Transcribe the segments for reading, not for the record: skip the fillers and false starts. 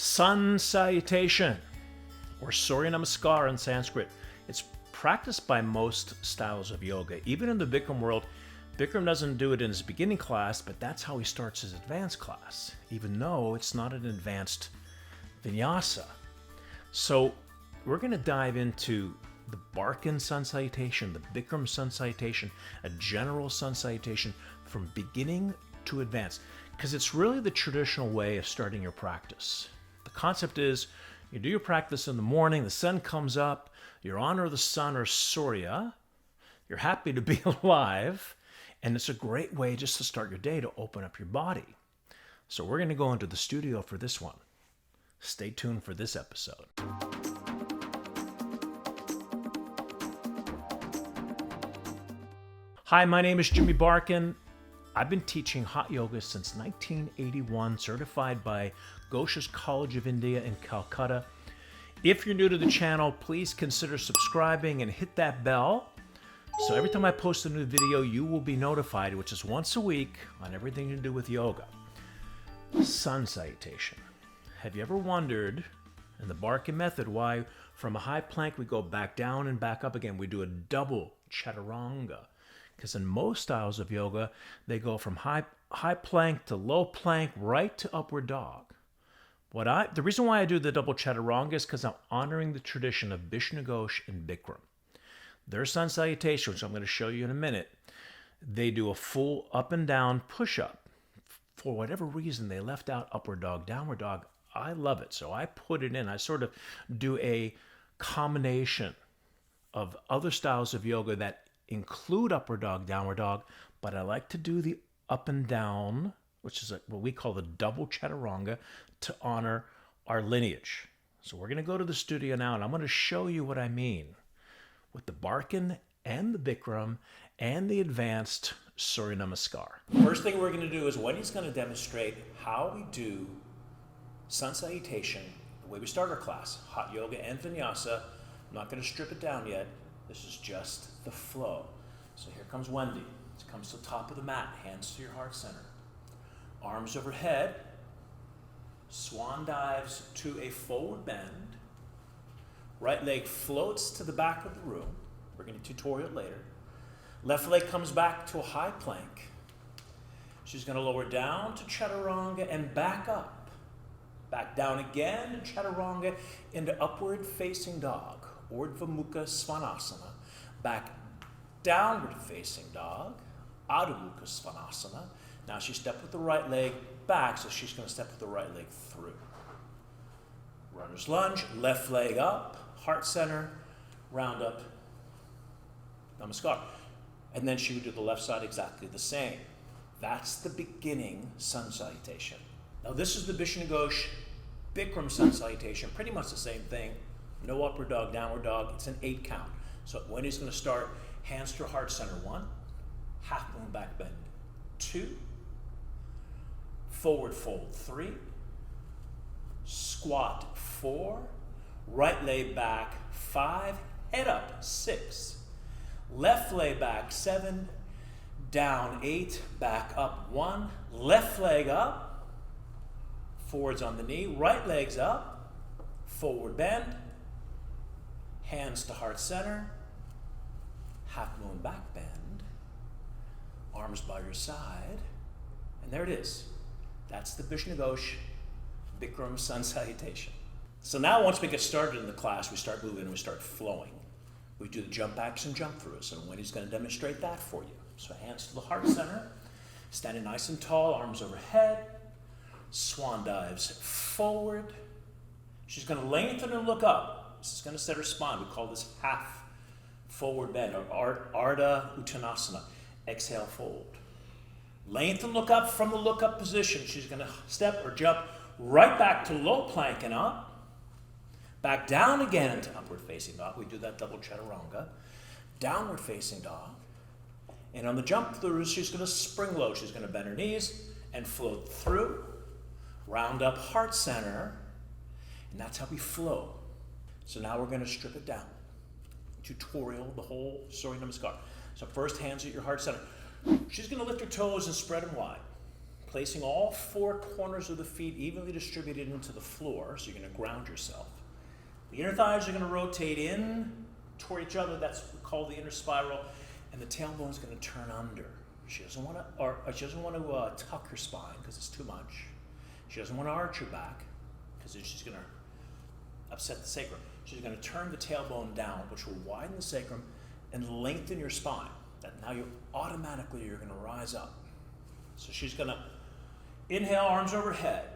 Sun Salutation, or Surya Namaskar in Sanskrit. It's practiced by most styles of yoga. Even in the Bikram world, Bikram doesn't do it in his beginning class, but that's how he starts his advanced class, even though it's not an advanced Vinyasa. So we're going to dive into the Barkan Sun Salutation, the Bikram Sun Salutation, a general Sun Salutation from beginning to advanced, because it's really the traditional way of starting your practice. The concept is you do your practice in the morning, the sun comes up, you honor the sun or Surya, you're happy to be alive, and it's a great way just to start your day to open up your body. So we're going to go into the studio for this one. Stay tuned for this episode. Hi, my name is Jimmy Barkan. I've been teaching hot yoga since 1981, certified by Ghosh's College of India in Calcutta. If you're new to the channel, please consider subscribing and hit that bell. So every time I post a new video, you will be notified, which is once a week, on everything to do with yoga. Sun Salutation. Have you ever wondered, in the Barkan Method, why from a high plank we go back down and back up again? We do a double Chaturanga. Because in most styles of yoga, they go from high plank to low plank right to upward dog. The reason why I do the double Chaturanga is because I'm honoring the tradition of Vishnugosh and Bikram. Their Sun Salutation, which I'm going to show you in a minute, they do a full up and down push-up. For whatever reason, they left out upward dog, downward dog. I love it, so I put it in. I sort of do a combination of other styles of yoga that include upward dog, downward dog, but I like to do the up and down, which is what we call the double Chaturanga, to honor our lineage. So we're going to go to the studio now, and I'm going to show you what I mean with the Barkan and the Bikram and the advanced Surya Namaskar. First thing we're going to do is Wendy's going to demonstrate how we do Sun Salutation, the way we start our class, hot yoga and Vinyasa. I'm not going to strip it down yet. This is just the flow. So here comes Wendy. She comes to the top of the mat, hands to your heart center. Arms overhead, swan dives to a forward bend. Right leg floats to the back of the room. We're going to tutorial it later. Left leg comes back to a high plank. She's going to lower down to Chaturanga and back up. Back down again to Chaturanga into upward facing dog. Urdhva Mukha Svanasana, back downward facing dog, Adho Mukha Svanasana. Now she stepped with the right leg back, so she's going to step with the right leg through. Runner's lunge, left leg up, heart center, round up, Namaskar. And then she would do the left side exactly the same. That's the beginning Sun Salutation. Now this is the Vishnugosh Bikram Sun Salutation, pretty much the same thing. No upward dog, downward dog. It's an 8 count. So Wendy's going to start hands to heart center. 1, half moon back bend. 2, forward fold. 3, squat. 4, right leg back. 5, head up. 6, left leg back. 7, down. 8, back up. 1, left leg up. Forwards on the knee. Right leg's up. Forward bend. Hands to heart center, half moon back bend, arms by your side, and there it is. That's the Vishnugosh Bikram Sun Salutation. So now once we get started in the class, we start moving and we start flowing. We do the jump backs and jump throughs, and Wendy's going to demonstrate that for you. So hands to the heart center, standing nice and tall, arms overhead, swan dives forward. She's going to lengthen and look up. This is going to set her spine. We call this half forward bend, or Ardha Uttanasana. Exhale, fold. Lengthen, look up from the look up position. She's going to step or jump right back to low plank and up. Back down again into upward facing dog. We do that double Chaturanga. Downward facing dog. And on the jump through, she's going to spring low. She's going to bend her knees and float through. Round up heart center. And that's how we flow. So now we're going to strip it down. Tutorial, the whole Surya Namaskar. So first, hands at your heart center. She's going to lift her toes and spread them wide. placing all four corners of the feet evenly distributed into the floor, so you're going to ground yourself. The inner thighs are going to rotate in toward each other. That's called the inner spiral, and the tailbone is going to turn under. She doesn't want to tuck her spine because it's too much. She doesn't want to arch her back because she's going to upset the sacrum. She's going to turn the tailbone down, which will widen the sacrum and lengthen your spine. That now you're going to rise up. So she's going to inhale, arms overhead,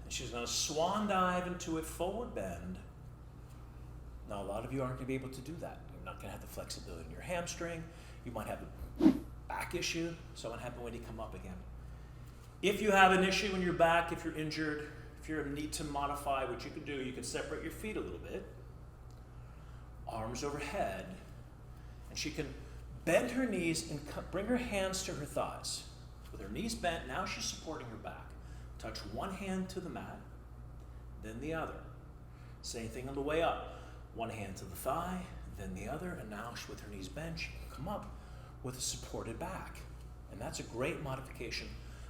and she's going to swan dive into a forward bend. Now, a lot of you aren't going to be able to do that. You're not going to have the flexibility in your hamstring. You might have a back issue. So what happens when you come up again? If you have an issue in your back, if you're injured, if you need to modify, what you can do, you can separate your feet a little bit, arms overhead, and she can bend her knees and bring her hands to her thighs. With her knees bent, now she's supporting her back. Touch one hand to the mat, then the other. Same thing on the way up. One hand to the thigh, then the other, and now with her knees bent, she can come up with a supported back. And that's a great modification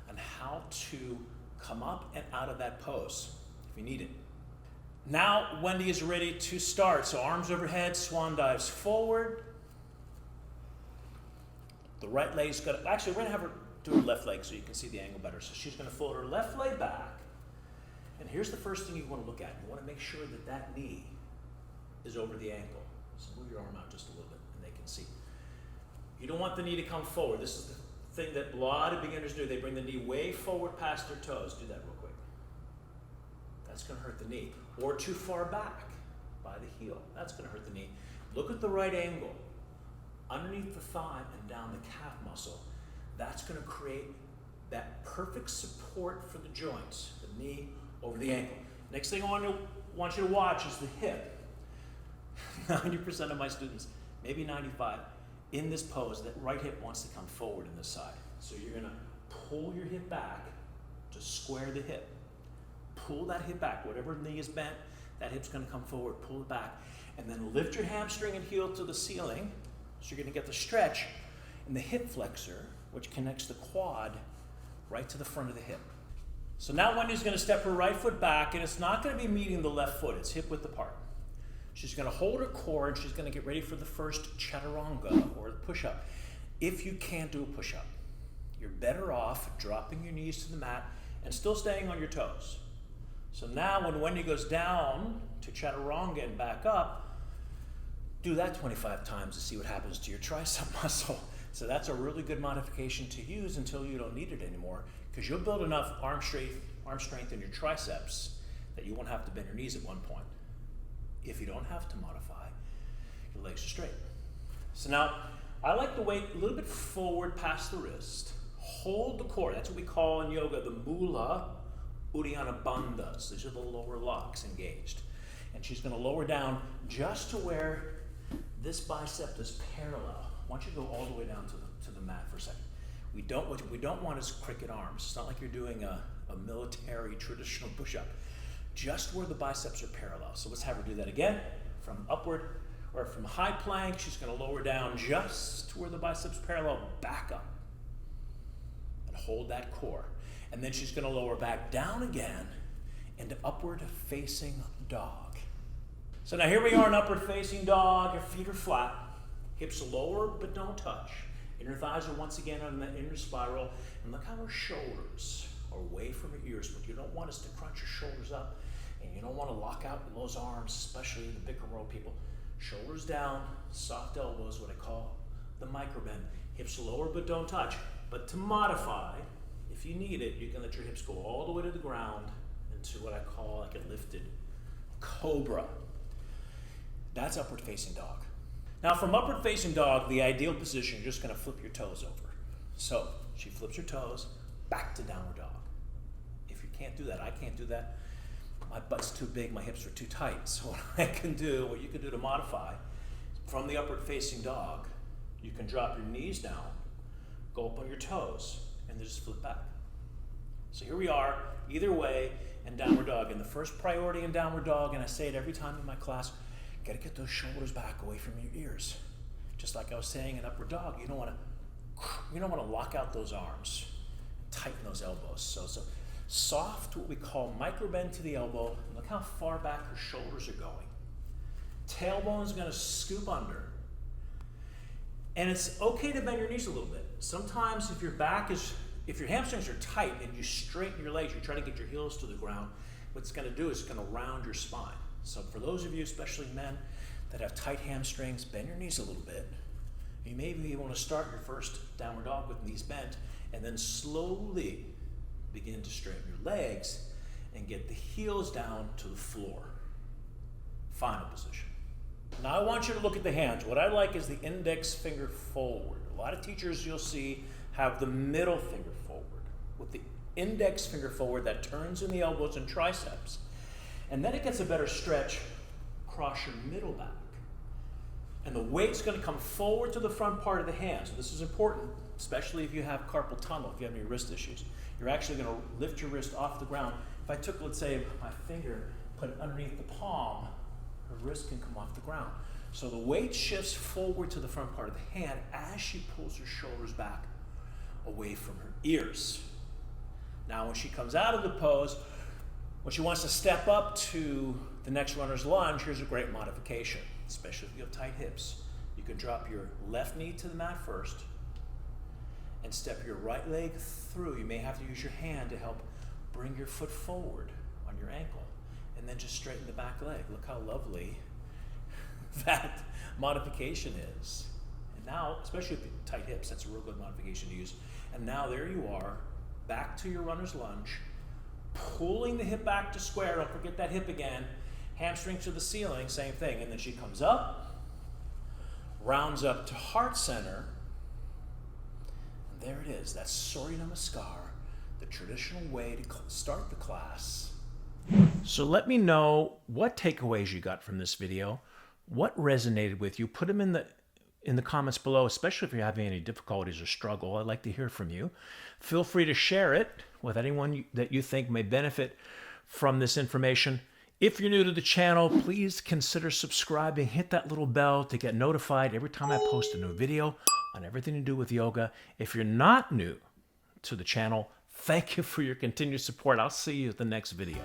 on how to come up and out of that pose if you need it. Now Wendy is ready to start. So arms overhead, swan dives forward. The right leg's going to, actually we're going to have her do her left leg so you can see the angle better. So she's going to fold her left leg back. And here's the first thing you want to look at. You want to make sure that that knee is over the ankle. So move your arm out just a little bit and they can see. You don't want the knee to come forward. This is the thing that a lot of beginners do. They bring the knee way forward past their toes. Do that real quick. That's going to hurt the knee. Or too far back by the heel. That's going to hurt the knee. Look at the right angle. Underneath the thigh and down the calf muscle. That's going to create that perfect support for the joints. The knee over the ankle. Next thing I want you to watch is the hip. 90% of my students, maybe 95, in this pose, that right hip wants to come forward in this side. So you're going to pull your hip back to square the hip. Pull that hip back. Whatever knee is bent, that hip's going to come forward. Pull it back. And then lift your hamstring and heel to the ceiling. So you're going to get the stretch in the hip flexor, which connects the quad right to the front of the hip. So now Wendy's going to step her right foot back, and it's not going to be meeting the left foot. It's hip width apart. She's going to hold her core, and she's going to get ready for the first Chaturanga, or the push-up. If you can't do a push-up, you're better off dropping your knees to the mat and still staying on your toes. So now when Wendy goes down to Chaturanga and back up, do that 25 times to see what happens to your tricep muscle. So that's a really good modification to use until you don't need it anymore, because you'll build enough arm strength in your triceps that you won't have to bend your knees at one point. If you don't have to modify, your legs are straight. So now, I like the weight a little bit forward past the wrist. Hold the core. That's what we call in yoga the Mula Uddiyana Bandhas. These are the lower locks engaged. And she's going to lower down just to where this bicep is parallel. I want you to go all the way down to the mat for a second. What we don't want is cricket arms. It's not like you're doing a military traditional push-up. Just where the biceps are parallel. So let's have her do that again. From upward, or from high plank, she's going to lower down just where the biceps parallel, back up. And hold that core. And then she's going to lower back down again into upward facing dog. So now here we are in upward facing dog. Her feet are flat. Hips lower but don't touch. Inner thighs are once again on the inner spiral. And look how her shoulders are away from her ears. What you don't want is to crunch your shoulders up. And you don't want to lock out those arms, especially the Bikram row people. Shoulders down, soft elbows, what I call the micro bend. Hips lower but don't touch. But to modify, if you need it, you can let your hips go all the way to the ground into what I call like a lifted cobra. That's upward facing dog. Now from upward facing dog, the ideal position, you're just going to flip your toes over. So she flips her toes back to downward dog. If you can't do that, I can't do that. My butt's too big, my hips are too tight. So what you can do to modify, from the upward facing dog, you can drop your knees down, go up on your toes, and then just flip back. So here we are, either way, in downward dog. And the first priority in downward dog, and I say it every time in my class, got to get those shoulders back away from your ears. Just like I was saying in upward dog, you don't want to lock out those arms. tighten those elbows. So soft, what we call micro bend to the elbow. Look how far back her shoulders are going. Tailbone's gonna scoop under. And it's okay to bend your knees a little bit. Sometimes if your hamstrings are tight and you straighten your legs, you try to get your heels to the ground, what it's gonna do is it's gonna round your spine. So for those of you, especially men, that have tight hamstrings, bend your knees a little bit. You maybe want to start your first downward dog with knees bent, and then slowly begin to straighten your legs and get the heels down to the floor. Final position. Now I want you to look at the hands. What I like is the index finger forward. A lot of teachers you'll see have the middle finger forward. With the index finger forward, that turns in the elbows and triceps. And then it gets a better stretch across your middle back. And the weight's going to come forward to the front part of the hand. So this is important, especially if you have carpal tunnel, if you have any wrist issues. You're actually going to lift your wrist off the ground. If I took, let's say, my finger, put it underneath the palm, her wrist can come off the ground. So the weight shifts forward to the front part of the hand as she pulls her shoulders back away from her ears. Now when she comes out of the pose, when she wants to step up to the next runner's lunge, here's a great modification, especially if you have tight hips. You can drop your left knee to the mat first and step your right leg through. You may have to use your hand to help bring your foot forward on your ankle, and then just straighten the back leg. Look how lovely that modification is. And now, especially with tight hips, that's a real good modification to use. And now there you are, back to your runner's lunge, pulling the hip back to square. Don't forget that hip again. Hamstrings to the ceiling, same thing. And then she comes up, rounds up to heart center. And there it is. That's Surya Namaskar, the traditional way to start the class. So let me know what takeaways you got from this video. What resonated with you? Put them in the comments below, especially if you're having any difficulties or struggle. I'd like to hear from you. Feel free to share it with anyone that you think may benefit from this information. If you're new to the channel, please consider subscribing. Hit that little bell to get notified every time I post a new video on everything to do with yoga. If you're not new to the channel, thank you for your continued support. I'll see you at the next video.